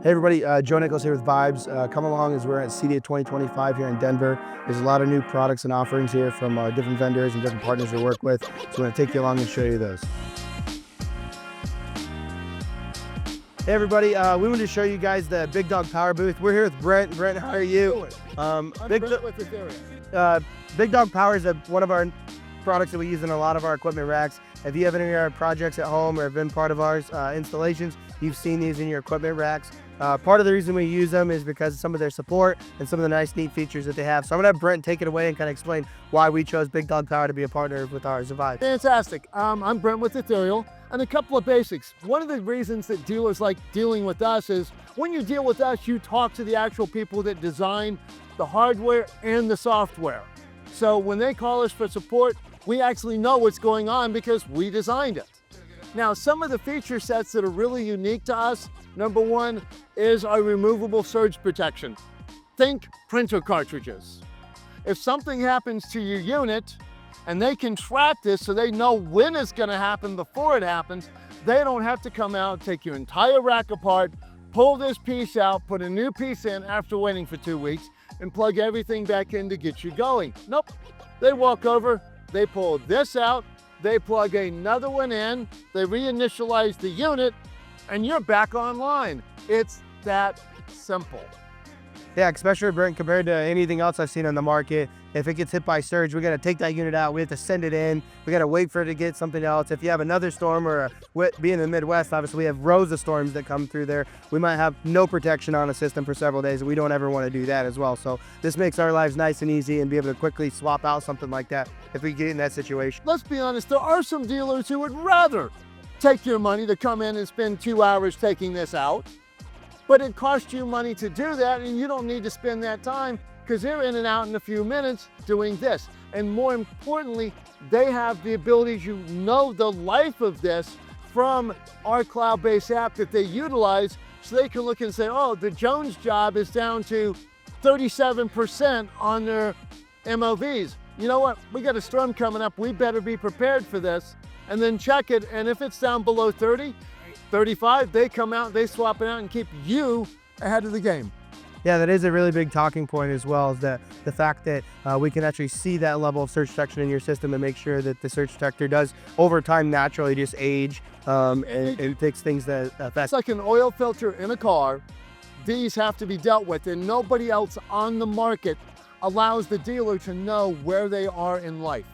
Hey everybody, Joe Nichols here with Vibes. Come along as we're at CEDIA 2025 here in Denver. There's a lot of new products and offerings here from different vendors and different partners we work with. So I'm going to take you along and show you those. Hey everybody, we wanted to show you guys the Big Dog Power booth. We're here with Brent. Brent, how are you? Brent with CEDIA. Big Dog Power is one of our products that we use in a lot of our equipment racks. If you have any of our projects at home or have been part of ours installations, you've seen these in your equipment racks. Part of the reason we use them is because of some of their support and some of the nice, neat features that they have. So I'm gonna have Brent take it away and kind of explain why we chose Big Dog Power to be a partner with ours. Vibe. Fantastic. I'm Brent with CEDIA, and a couple of basics. One of the reasons that dealers like dealing with us is when you deal with us, you talk to the actual people that design the hardware and the software. So when they call us for support, we actually know what's going on because we designed it. Now, some of the feature sets that are really unique to us, number one is our removable surge protection. Think printer cartridges. If something happens to your unit and they can track this so they know when it's gonna happen before it happens, they don't have to come out, take your entire rack apart, pull this piece out, put a new piece in after waiting for 2 weeks, and plug everything back in to get you going. Nope, they walk over, they pull this out, they plug another one in, they reinitialize the unit, and you're back online. It's that simple. Yeah, especially Brent, compared to anything else I've seen on the market. If it gets hit by surge, we got to take that unit out. We have to send it in. We got to wait for it to get something else. If you have another storm or being in the Midwest, obviously we have rows of storms that come through there. We might have no protection on a system for several days. We don't ever want to do that as well. So this makes our lives nice and easy and be able to quickly swap out something like that if we get in that situation. Let's be honest, there are some dealers who would rather take your money to come in and spend 2 hours taking this out, but it costs you money to do that, and you don't need to spend that time because they're in and out in a few minutes doing this. And more importantly, they have the ability to know the life of this from our cloud-based app that they utilize, so they can look and say, oh, the Jones job is down to 37% on their MOVs. You know what, we got a storm coming up, we better be prepared for this, and then check it, and if it's down below 30, 35, they come out, they swap it out and keep you ahead of the game. Yeah, that is a really big talking point as well, is that the fact that we can actually see that level of surge protection in your system and make sure that the surge protector does over time naturally just age and fix things that affect. It's like an oil filter in a car. These have to be dealt with, and nobody else on the market allows the dealer to know where they are in life.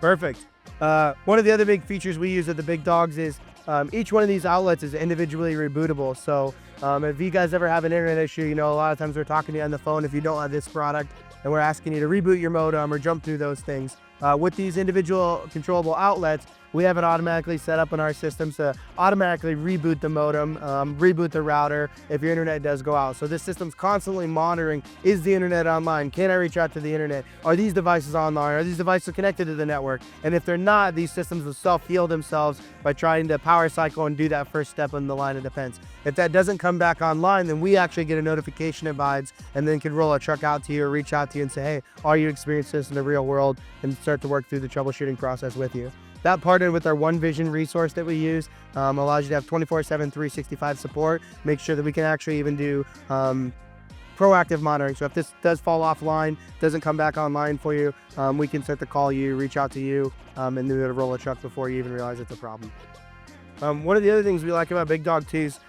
Perfect. One of the other big features we use at the Big Dogs is each one of these outlets is individually rebootable. So if you guys ever have an internet issue, you know, a lot of times we're talking to you on the phone if you don't have this product and we're asking you to reboot your modem or jump through those things. With these individual controllable outlets, we have it automatically set up in our system to automatically reboot the modem, reboot the router if your internet does go out. So this system's constantly monitoring, is the internet online? Can I reach out to the internet? Are these devices online? Are these devices connected to the network? And if they're not, these systems will self-heal themselves by trying to power cycle and do that first step in the line of defense. If that doesn't come back online, then we actually get a notification at Vibes and then can roll a truck out to you or reach out to you and say, hey, are you experiencing this in the real world? And start to work through the troubleshooting process with you. That partnered with our One Vision resource that we use allows you to have 24/7, 365 support. Make sure that we can actually even do proactive monitoring. So if this does fall offline, doesn't come back online for you, we can start to call you, reach out to you, and do a roll a truck before you even realize it's a problem. One of the other things we like about Big Dog 2 is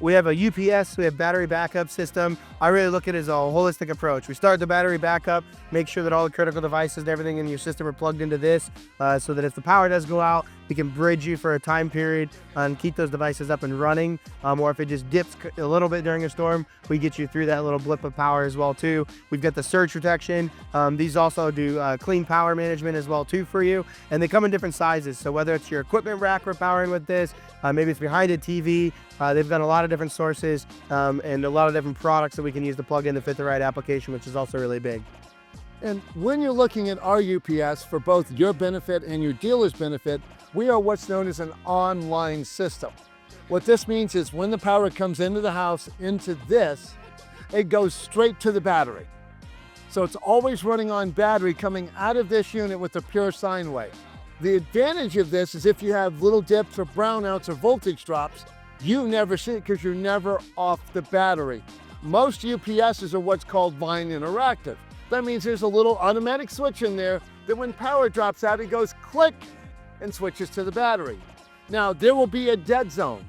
we have a UPS, we have battery backup system. I really look at it as a holistic approach. We start the battery backup, make sure that all the critical devices and everything in your system are plugged into this so that if the power does go out, we can bridge you for a time period and keep those devices up and running. Or if it just dips a little bit during a storm, we get you through that little blip of power as well too. We've got the surge protection. These also do clean power management as well too for you. And they come in different sizes. So whether it's your equipment rack we're powering with this, maybe it's behind a TV, they've got a lot of different sources and a lot of different products that we can use to plug in to fit the right application, which is also really big. And when you're looking at our UPS for both your benefit and your dealer's benefit, we are what's known as an online system. What this means is when the power comes into the house, into this, it goes straight to the battery. So it's always running on battery coming out of this unit with a pure sine wave. The advantage of this is if you have little dips or brownouts or voltage drops, You never see it because you're never off the battery. Most UPSs are what's called line interactive. That means there's a little automatic switch in there that when power drops out, it goes click and switches to the battery. Now, there will be a dead zone.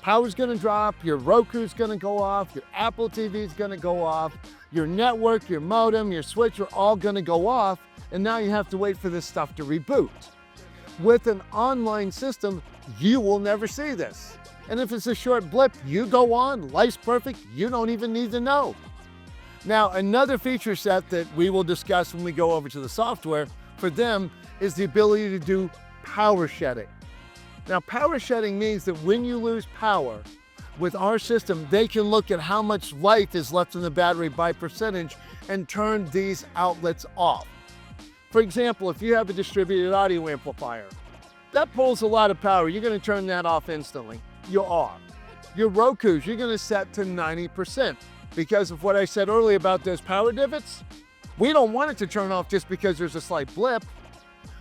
Power's gonna drop, your Roku's gonna go off, your Apple TV's gonna go off, your network, your modem, your switch are all gonna go off, and now you have to wait for this stuff to reboot. With an online system, you will never see this. And if it's a short blip, you go on, life's perfect, you don't even need to know. Now, another feature set that we will discuss when we go over to the software for them is the ability to do power shedding. Now, power shedding means that when you lose power, with our system, they can look at how much life is left in the battery by percentage and turn these outlets off. For example, if you have a distributed audio amplifier, that pulls a lot of power, you're gonna turn that off instantly. You are. Your Roku's, you're gonna set to 90%. Because of what I said earlier about those power divots, we don't want it to turn off just because there's a slight blip.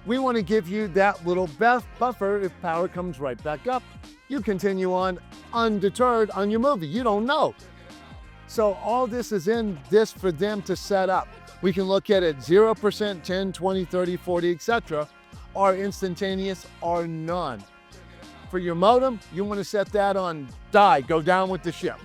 We want to give you that little buffer if power comes right back up. You continue on undeterred on your movie. You don't know. So all this is in this for them to set up. We can look at it 0%, 10, 20, 30, 40, etc. or instantaneous or none. For your modem, you want to set that on die, go down with the ship.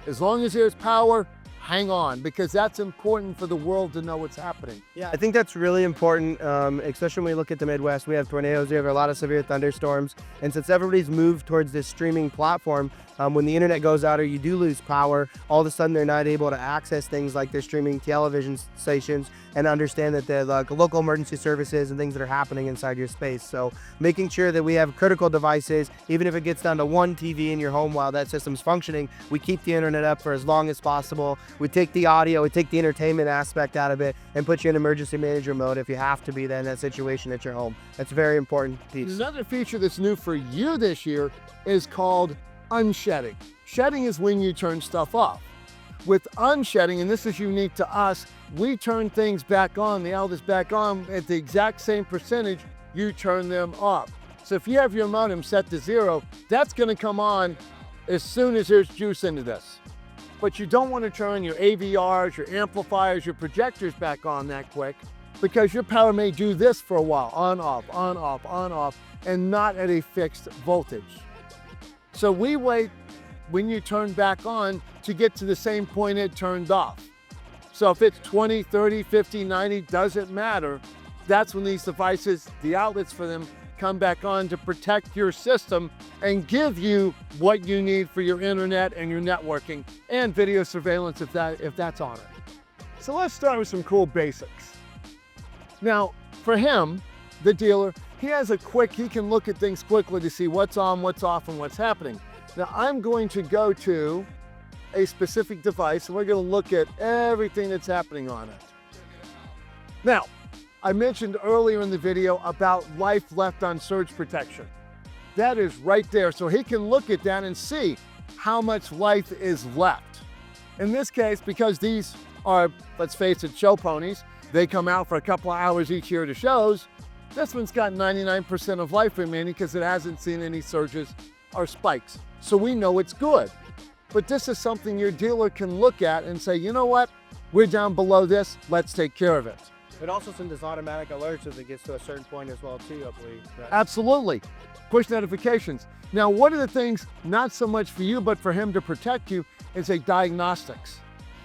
As long as there's power, hang on, because that's important for the world to know what's happening. Yeah, I think that's really important, especially when we look at the Midwest. We have tornadoes, we have a lot of severe thunderstorms, and since everybody's moved towards this streaming platform, when the internet goes out or you do lose power, all of a sudden they're not able to access things like their streaming television stations and understand that the local emergency services and things that are happening inside your space. So making sure that we have critical devices, even if it gets down to one TV in your home while that system's functioning, we keep the internet up for as long as possible. We take the audio, we take the entertainment aspect out of it and put you in emergency manager mode if you have to be then in that situation at your home. That's a very important piece. Another feature that's new for you this year is called unshedding. Shedding is when you turn stuff off. With unshedding, and this is unique to us, we turn things back on, the outlets back on at the exact same percentage you turn them off. So if you have your modem set to 0, that's going to come on as soon as there's juice into this. But you don't want to turn your AVRs, your amplifiers, your projectors back on that quick, because your power may do this for a while, on, off, on, off, on, off, and not at a fixed voltage. So we wait when you turn back on to get to the same point it turned off. So if it's 20, 30, 50, 90, doesn't matter. That's when these devices, the outlets for them, come back on to protect your system and give you what you need for your internet and your networking and video surveillance if that's on it. So let's start with some cool basics. Now, for him, the dealer, he can look at things quickly to see what's on, what's off, and what's happening. Now, I'm going to go to a specific device, and we're going to look at everything that's happening on it. Now, I mentioned earlier in the video about life left on surge protection. That is right there, so he can look at that and see how much life is left. In this case, because these are, let's face it, show ponies, they come out for a couple of hours each year to shows, this one's got 99% of life remaining because it hasn't seen any surges or spikes. So we know it's good. But this is something your dealer can look at and say, you know what, we're down below this, let's take care of it. It also sends automatic alerts as it gets to a certain point as well too, I believe. Right? Absolutely. Push notifications. Now, one of the things, not so much for you, but for him to protect you, is a diagnostics.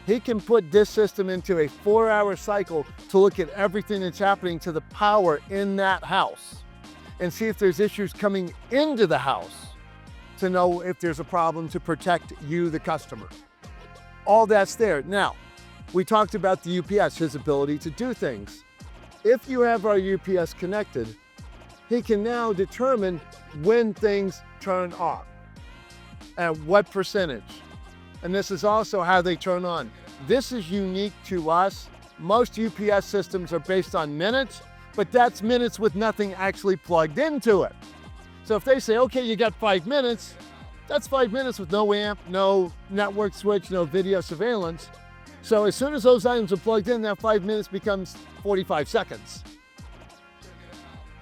He can put this system into a 4-hour cycle to look at everything that's happening to the power in that house and see if there's issues coming into the house to know if there's a problem to protect you, the customer. All that's there. Now, we talked about the UPS, his ability to do things. If you have our UPS connected, he can now determine when things turn off, at what percentage. And this is also how they turn on. This is unique to us. Most UPS systems are based on minutes, but that's minutes with nothing actually plugged into it. So if they say, okay, you got 5 minutes, that's 5 minutes with no amp, no network switch, no video surveillance. So as soon as those items are plugged in, that 5 minutes becomes 45 seconds.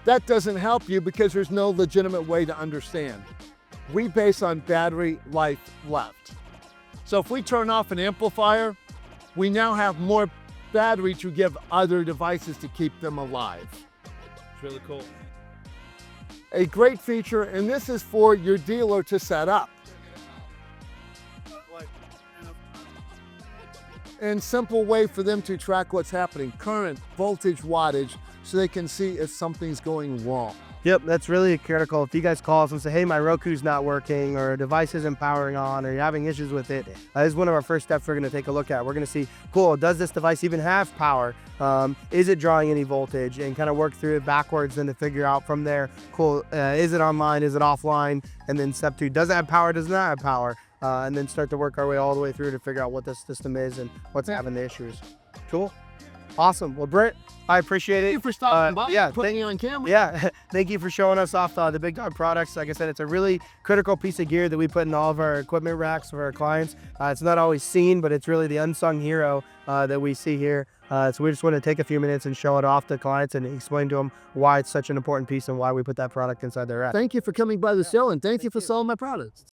That doesn't help you because there's no legitimate way to understand. we base on battery life left. So if we turn off an amplifier, we now have more battery to give other devices to keep them alive. It's really cool. A great feature, and this is for your dealer to set up. And simple way for them to track what's happening, current, voltage, wattage, so they can see if something's going wrong. Yep, that's really critical. If you guys call us and say, hey, my Roku's not working, or a device isn't powering on, or you're having issues with it, this is one of our first steps we're gonna take a look at. We're gonna see, cool, does this device even have power? Is it drawing any voltage? And kind of work through it backwards then to figure out from there, cool, is it online, is it offline? And then step 2, does it have power, does it not have power? And then start to work our way all the way through to figure out what this system is and what's having the issues. Cool. Awesome. Well, Brent, I appreciate it. Thank you for stopping by, yeah, putting me on camera. Yeah, thank you for showing us off the Big Dog products. Like I said, it's a really critical piece of gear that we put in all of our equipment racks for our clients. It's not always seen, but it's really the unsung hero that we see here. So we just want to take a few minutes and show it off to clients and explain to them why it's such an important piece and why we put that product inside their rack. Thank you for coming by the show, and thank you for selling my products.